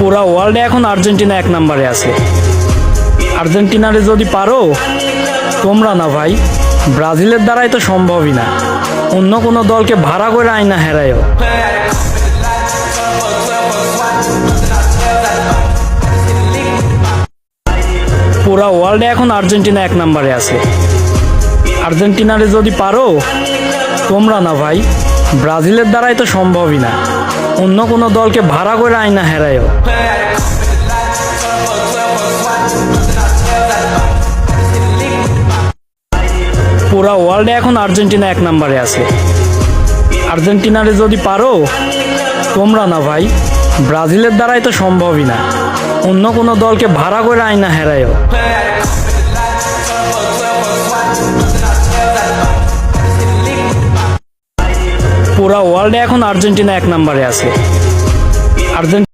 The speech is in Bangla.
পুরা ওয়ার্ল্ডে এখন আর্জেন্টিনা এক নম্বরে আছে। আর্জেন্টিনারে যদি পারো, তোমরা না ভাই, ব্রাজিলের দ্বারাই তো সম্ভবই না। অন্য কোনো দলকে ভাড়া করে আইনা হেরায়ও। পুরা ওয়ার্ল্ডে এখন আর্জেন্টিনা এক নম্বরে আছে। আর্জেন্টিনারে যদি পারো, তোমরা না ভাই, ব্রাজিলের দ্বারাই তো সম্ভবই না। অন্য কোনো দলকে ভাড়া করে আইনা হেরায়ও। পুরা ওয়ার্ল্ডে এখন আর্জেন্টিনা এক নম্বরে আছে। আর্জেন্টিনারে যদি পারো, তোমরা না ভাই, ব্রাজিলের দ্বারাই তো সম্ভবই না। অন্য কোনো দলকে ভাড়া করে আইনা হেরায়ও। পুরা ওয়ার্ল্ডে এখন আর্জেন্টিনা এক নম্বরে আছে।